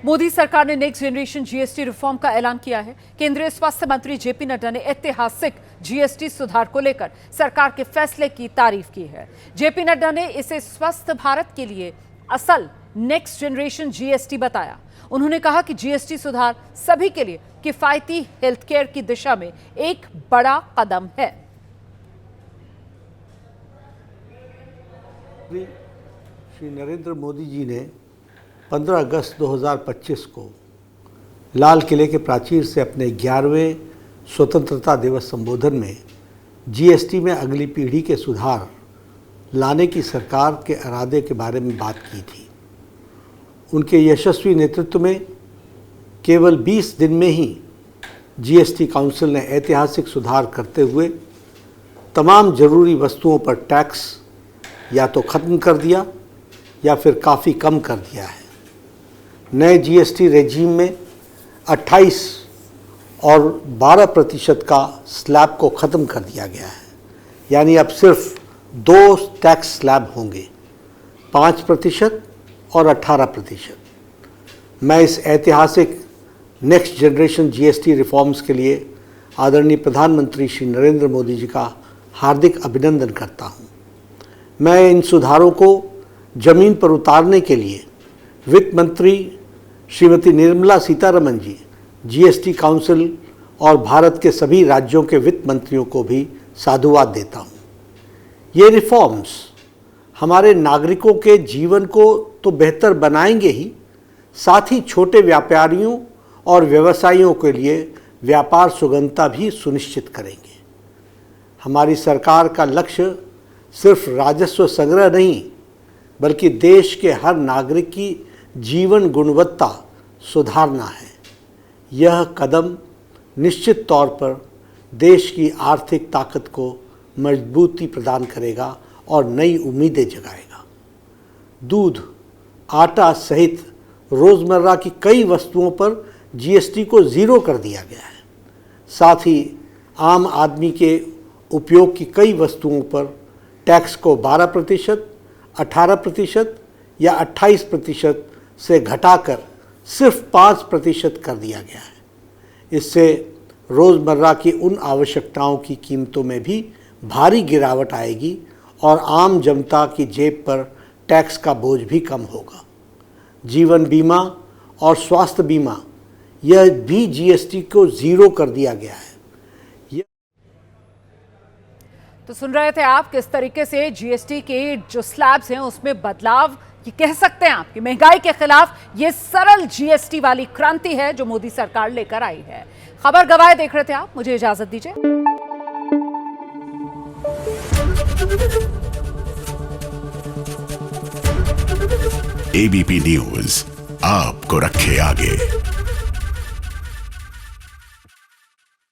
मोदी सरकार ने next generation GST reform का ऐलान किया है। केंद्रीय स्वास्थ्य मंत्री जेपी नड्डा ने ऐतिहासिक जीएसटी सुधार को लेकर सरकार के फैसले की तारीफ की है। जेपी नड्डा ने इसे स्वस्थ भारत के लिए असल नेक्स्ट जनरेशन जीएसटी बताया। उन्होंने कहा कि जीएसटी सुधार सभी के लिए किफायती हेल्थ केयर की दिशा में एक बड़ा कदम है। श्री नरेंद्र मोदी जी ने 15 अगस्त 2025 को लाल किले के प्राचीर से अपने 11वें स्वतंत्रता दिवस संबोधन में जीएसटी में अगली पीढ़ी के सुधार लाने की सरकार के इरादे के बारे में बात की थी। उनके यशस्वी नेतृत्व में केवल 20 दिन में ही जीएसटी काउंसिल ने ऐतिहासिक सुधार करते हुए तमाम जरूरी वस्तुओं पर टैक्स या तो ख़त्म कर दिया या फिर काफ़ी कम कर दिया है। नए जीएसटी रेजीम में 28 और 12% का स्लैब को ख़त्म कर दिया गया है, यानी अब सिर्फ 2 टैक्स स्लैब होंगे, 5% और 18%। मैं इस ऐतिहासिक नेक्स्ट जनरेशन जीएसटी रिफॉर्म्स के लिए आदरणीय प्रधानमंत्री श्री नरेंद्र मोदी जी का हार्दिक अभिनंदन करता हूँ। मैं इन सुधारों को ज़मीन पर उतारने के लिए वित्त मंत्री श्रीमती निर्मला सीतारमण जी, जीएसटी काउंसिल और भारत के सभी राज्यों के वित्त मंत्रियों को भी साधुवाद देता हूँ। ये रिफॉर्म्स हमारे नागरिकों के जीवन को तो बेहतर बनाएंगे ही, साथ ही छोटे व्यापारियों और व्यवसायियों के लिए व्यापार सुगमता भी सुनिश्चित करेंगे। हमारी सरकार का लक्ष्य सिर्फ राजस्व संग्रह नहीं, बल्कि देश के हर नागरिक की जीवन गुणवत्ता सुधारना है। यह कदम निश्चित तौर पर देश की आर्थिक ताकत को मजबूती प्रदान करेगा और नई उम्मीदें जगाएगा। दूध, आटा सहित रोज़मर्रा की कई वस्तुओं पर जीएसटी को ज़ीरो कर दिया गया है। साथ ही आम आदमी के उपयोग की कई वस्तुओं पर टैक्स को 12%, 18% या 28% से घटाकर सिर्फ 5% कर दिया गया है। इससे रोज़मर्रा की उन आवश्यकताओं की कीमतों में भी भारी गिरावट आएगी और आम जनता की जेब पर टैक्स का बोझ भी कम होगा। जीवन बीमा और स्वास्थ्य बीमा, यह भी जीएसटी को ज़ीरो कर दिया गया है। तो सुन रहे थे आप किस तरीके से जीएसटी के जो स्लैब्स हैं उसमें बदलाव, ये कह सकते हैं आप कि महंगाई के खिलाफ ये सरल जीएसटी वाली क्रांति है जो मोदी सरकार लेकर आई है। खबर गवाए देख रहे थे आप, मुझे इजाजत दीजिए। एबीपी न्यूज आपको रखे आगे।